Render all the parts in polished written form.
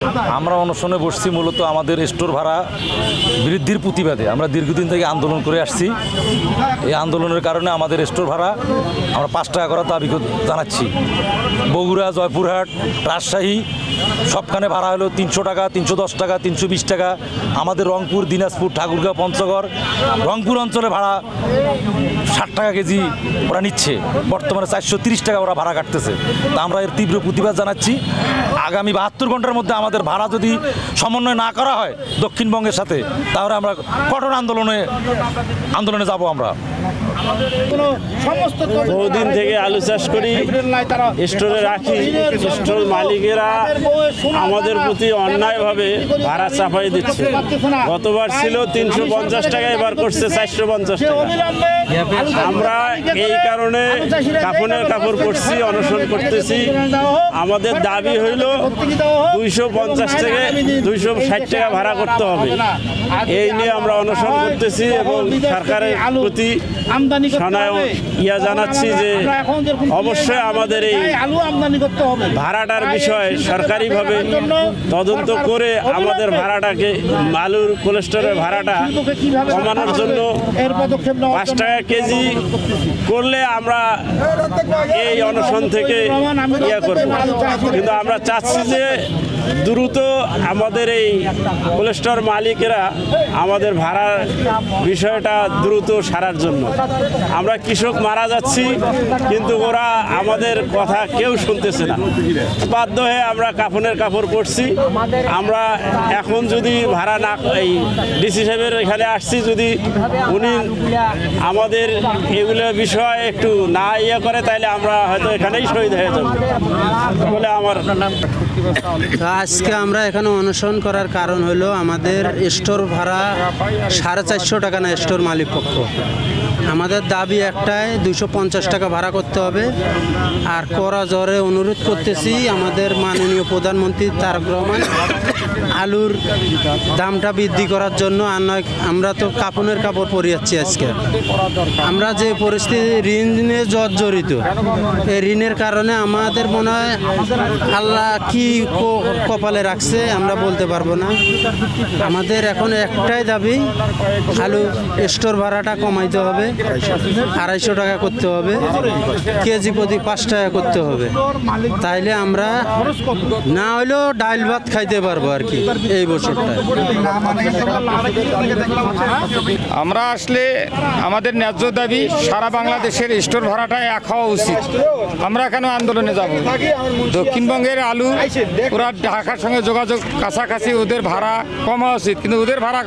আমরা অনশনে বসছি মূলত আমাদের স্টোর ভাড়া বৃদ্ধির প্রতিবাদে। আমরা দীর্ঘদিন থেকে আন্দোলন করে আসছি। এই আন্দোলনের কারণে আমাদের স্টোর ভাড়া আমরা 5 টাকা করার দাবি জানাচ্ছি। বগুড়া, জয়পুরহাট, রাজশাহী সবখানে ভাড়া হলো 300 টাকা, 310 টাকা, 320 টাকা। আমাদের রংপুর, দিনাজপুর, ঠাকুরগাঁও, পঞ্চগড়, রংপুর অঞ্চলে ভাড়া 60 টাকা কেজি ওরা নিচ্ছে। বর্তমানে 430 টাকা ওরা ভাড়া কাটতেছে। তা আমরা এর তীব্র প্রতিবাদ জানাচ্ছি। আগামী 72 ঘন্টার মধ্যে আমাদের ভাড়া যদি সমন্বয় না করা হয় দক্ষিণবঙ্গের সাথে, তাহলে আমরা কঠোর আন্দোলনে যাব। আমরা বহুদিন থেকে আলু চাষ করি, স্টোরে রাখি। স্টোর মালিকেরা আমাদের প্রতি অন্যায়ভাবে ভাড়া চাপাই দিচ্ছে। গতবার ছিল 350 টাকা, এবার করছে 450 টাকা। আমরা এই কারণে কাফনের কাপড় করছি, অনশন করতেছি। আমাদের দাবি হইল 250 থেকে 260 টাকা ভাড়া করতে হবে। এই নিয়ে আমরা অনশন করতেছি এবং সরকারের প্রতি জানাচ্ছি যে অবশ্যই আমাদের এই ভাড়াটার বিষয়ে সরকারিভাবে তদন্ত করে আমাদের ভাড়াটাকে, আলুর কোলেস্টোরের ভাড়াটা কমানোর জন্য 5 টাকা কেজি করলে আমরা এই অনশন থেকে করব। কিন্তু আমরা চাচ্ছি যে দ্রুত আমাদের এই কোলেস্টোর মালিকেরা আমাদের ভাড়ার বিষয়টা দ্রুত সারার জন্য। আমরা কৃষক মারা যাচ্ছি, কিন্তু ওরা আমাদের কথা কেউ শুনতেছে না। বাধ্য হয়ে আমরা কাফনের কাপড় পরছি। আমরা এখন যদি ভাড়া না, এই ডিসি সাহেবের এখানে আসছি, যদি উনি আমাদের এগুলো বিষয় একটু না করে, তাইলে আমরা হয়তো এখানেই শহীদ হয়ে যাব বলে আমার। আজকে আমরা এখানে অনশন করার কারণ হলো আমাদের স্টোর ভাড়া 450 টাকা না স্টোর মালিক পক্ষ। আমাদের দাবি একটাই, 250 টাকা ভাড়া করতে হবে। আর কড়া জোরে অনুরোধ করতেছি আমাদের মাননীয় প্রধানমন্ত্রী তারেক রহমান আলুর দামটা বৃদ্ধি করার জন্য। আর নয়, আমরা তো কাফনের কাপড় পরে যাচ্ছি আজকে। আমরা যে পরিস্থিতি ঋণে জর্জরিত, এই ঋণের কারণে আমাদের মনে হয় আল্লাহ কি কপালে রাখছে আমরা বলতে পারবো না। আমাদের এখন একটাই দাবি, আলু স্টোর ভাড়াটা কমাইতে হবে, 250 টাকা করতে হবে, কেজি প্রতি 5 টাকা করতে হবে। তাইলে আমরা না হলেও ডাল ভাত খাইতে পারবো আর কি এই বছরটা। আমরা আসলে আমাদের ন্যায্য দাবি সারা বাংলাদেশের স্টোর ভাড়াটা এক হওয়া উচিত। আমরা কেন আন্দোলনে যাব? দক্ষিণবঙ্গের আলু ওরা ঢাকার সঙ্গে যোগাযোগ কাছাকাছি, ওদের ভাড়া কমা উচিত, কিন্তু ওদের ভাড়া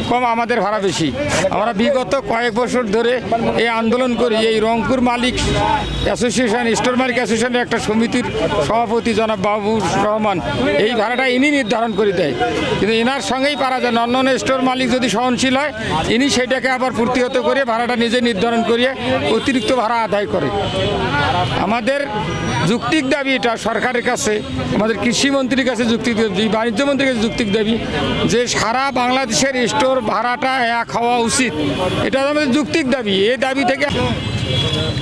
কম, আমাদের ভাড়া বেশি। আমরা বিগত কয়েক বছর ধরে এই আন্দোলন করি। এই রংপুর মালিক অ্যাসোসিয়েশন, স্টোর মালিক অ্যাসোসিয়েশনের একটা সমিতির সভাপতি জনাব বাবুর রহমান, এই ভাড়াটা ইনি নির্ধারণ করে দেয়। কিন্তু এনার সঙ্গেই পারা যায় না। অন্য স্টোর মালিক যদি সহনশীল হয়, ইনি সেটাকে আবার প্রতিহত করে ভাড়াটা নিজে নির্ধারণ করিয়ে অতিরিক্ত ভাড়া আদায় করে। আমাদের যৌক্তিক দাবি এটা সরকারের কাছে, আমাদের কৃষিমন্ত্রীর কাছে যৌক্তিক দাবি, বাণিজ্য মন্ত্রীর কাছে যৌক্তিক দাবি যে সারা বাংলাদেশের স্টোর ভাড়াটা এক হওয়া উচিত। এটা আমাদের যৌক্তিক দাবি। এই দাবি থেকে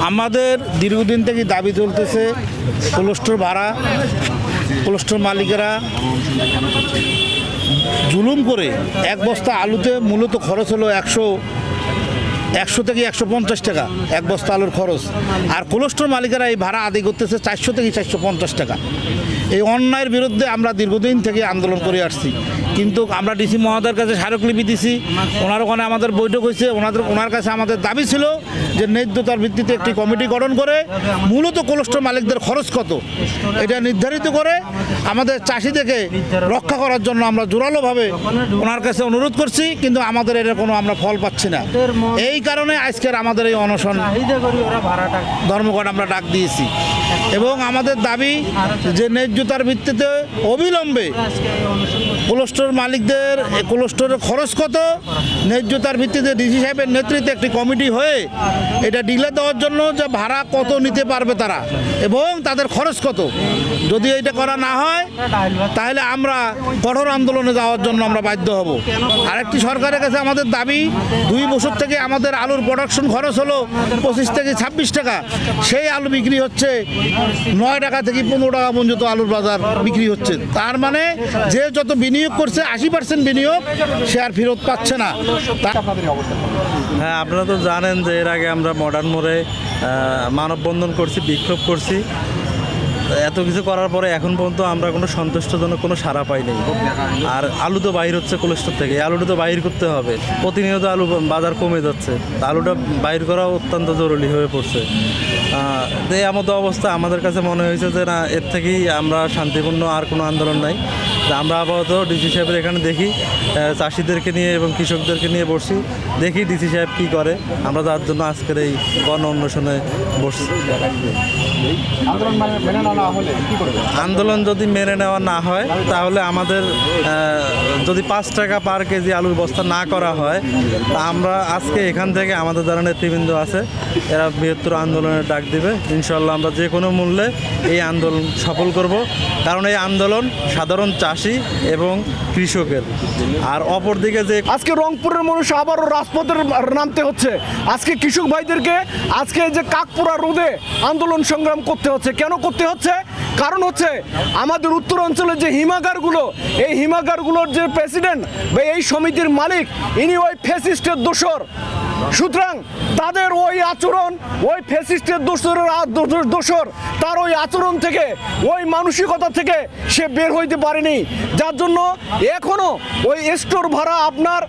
আমাদের দীর্ঘদিন থেকে দাবি চলতেছে কোলেস্টোর ভাড়া, কোলেস্টোর মালিকেরা জুলুম করে এক বস্তা আলুতে মূলত খরচ হলো 100 থেকে 150 টাকা এক বস্তা আলুর খরচ। আর কোলেস্টোর মালিকেরা এই ভাড়া আদায় করতেছে 400 থেকে 450 টাকা। এই অন্যায়ের বিরুদ্ধে আমরা দীর্ঘদিন থেকে আন্দোলন করে আসছি। কিন্তু আমরা ডিসি মহোদয়ের কাছে স্মারকলিপি দিছি, ওনার ওখানে আমাদের বৈঠক হয়েছে। ওনার কাছে আমাদের দাবি ছিল যে ন্যায্যতার ভিত্তিতে একটি কমিটি গঠন করে মূলত কোলেস্টোর মালিকদের খরচ কত এটা নির্ধারিত করে আমাদের চাষিদেরকে রক্ষা করার জন্য আমরা জোরালোভাবে ওনার কাছে অনুরোধ করছি। কিন্তু আমাদের এর কোনো আমরা ফল পাচ্ছি না। এই কারণে আজকের আমাদের এই অনশন ধর্মঘট আমরা ডাক দিয়েছি। এবং আমাদের দাবি যে ন্যায্যতার ভিত্তিতে অবিলম্বে কোলেস্টোর মালিকদের কোলেস্টোরের খরচ কত ন্যায্যতার ভিত্তিতে ডিসি সাহেবের নেতৃত্বে একটি কমিটি হয়ে এটা ডিলে দেওয়ার জন্য যে ভাড়া কত নিতে পারবে তারা এবং তাদের খরচ কত। যদি এটা করা না হয় তাহলে আমরা কঠোর আন্দোলনে যাওয়ার জন্য আমরা বাধ্য হব। আরেকটি সরকারের কাছে আমাদের দাবি, 2 বছর থেকে আমাদের আমাদের আলুর প্রোডাকশন খরচ হলো 25 থেকে 26 টাকা, সেই আলু বিক্রি হচ্ছে 9 টাকা থেকে 15 টাকা পর্যন্ত আলুর বাজার বিক্রি হচ্ছে। তার মানে যে যত বিনিয়োগ করছে 80% বিনিয়োগ সে আর ফেরত পাচ্ছে না। হ্যাঁ, আপনারা তো জানেন যে এর আগে আমরা মডার্ন মোড়ে মানববন্ধন করছি, বিক্ষোভ করছি। এত কিছু করার পরে এখন পর্যন্ত আমরা কোনো সন্তুষ্টজনক কোনো সাড়া পাইনি। আর আলু তো বাইর হচ্ছে কোল্ড স্টোর থেকে, আলুটা তো বাইর করতে হবে। প্রতিনিয়ত আলু বাজার কমে যাচ্ছে, তা আলুটা বাইর করা অত্যন্ত জরুরি হয়ে পড়ছে। এই মতো অবস্থা আমাদের কাছে মনে হয়েছে যে না, এর থেকেই আমরা শান্তিপূর্ণ আর কোনো আন্দোলন নাই। আমরা আপাতত ডিসি সাহেবের এখানে দেখি, চাষিদেরকে নিয়ে এবং কৃষকদেরকে নিয়ে বসছি, দেখি ডিসি সাহেব কী করে। আমরা তার জন্য আজকের এই গণ অন্বেষণে বসছি। আন্দোলন যদি মেনে নেওয়া না হয় তাহলে আমাদের যদি 5 টাকা পার কেজি আলুর বস্তা না করা হয়, তা আমরা আজকে এখান থেকে আমাদের যারা নেতৃবৃন্দ আছে এরা বৃহত্তর আন্দোলনের ডাক দিবে। ইনশাল্লাহ আমরা যে কোনো মূল্যে এই আন্দোলন সফল করব, কারণ এই আন্দোলন সাধারণ চাষি এবং কৃষকের। আর অপরদিকে যে আজকে রংপুরের মানুষ আবারও রাজপথে নামতে হচ্ছে, আজকে কৃষক ভাইদেরকে আজকে যে কাকপুরা রোদে আন্দোলন সংগ্রাম করতে হচ্ছে। কেন করতে হচ্ছে? কারণ হচ্ছে আমাদের উত্তরাঞ্চলে যে হিমাগারগুলো, এই হিমাগারগুলোর যে প্রেসিডেন্ট বা এই সমিতির মালিক, ইনি ওই ফ্যাসিস্টের দোসর। সুতরাং তাদের ওই আচরণ, ওই ফ্যাসিস্টের দোসর, তার ওই আচরণ থেকে, ওই মানসিকতা থেকে সে বের হইতে পারেনি, যার জন্য এখনো ওই স্টোর ভাড়া আপনার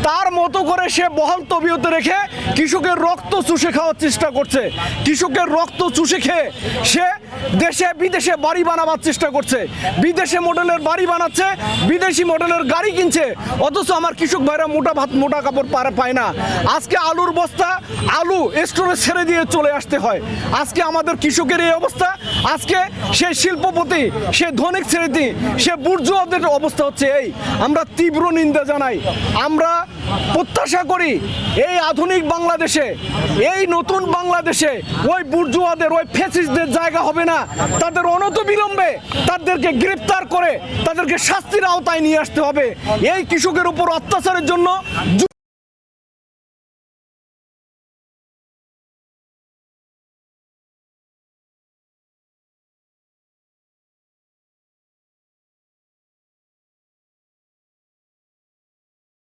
তার মতো করে সে বহাল তবিয়তে রেখে কৃষকের রক্ত চুষে খাওয়ার চেষ্টা করছে। কৃষকের রক্ত চুষে খেয়ে সে দেশে বিদেশে বাড়ি বানাবার চেষ্টা করছে, বিদেশে মডেলের বাড়ি বানাচ্ছে, বিদেশি মডেলের গাড়ি কিনছে, অথচ আমার কৃষক ভাইরা মোটা ভাত মোটা কাপড় পায় না। আজকে আলুর বস্তা আলু স্টোরে ছেড়ে দিয়ে চলে আসতে হয়। আজকে আমাদের কৃষকের এই অবস্থা, আজকে সে শিল্পপতি, সে ধনিক শ্রেণী, সে বুর্জুয়াদের অবস্থা হচ্ছে এই। আমরা তীব্র নিন্দা জানাই। আমরা প্রত্যাশা করি এই আধুনিক বাংলাদেশে, এই নতুন বাংলাদেশে ওই বুর্জুয়াদের, ওই ফ্যাসিস্টদের জায়গা হবে না। তাদের অনতিবিলম্বে তাদেরকে গ্রেপ্তার করে তাদেরকে শাস্তির আওতায় নিয়ে আসতে হবে। এই কৃষকের উপর অত্যাচারের জন্য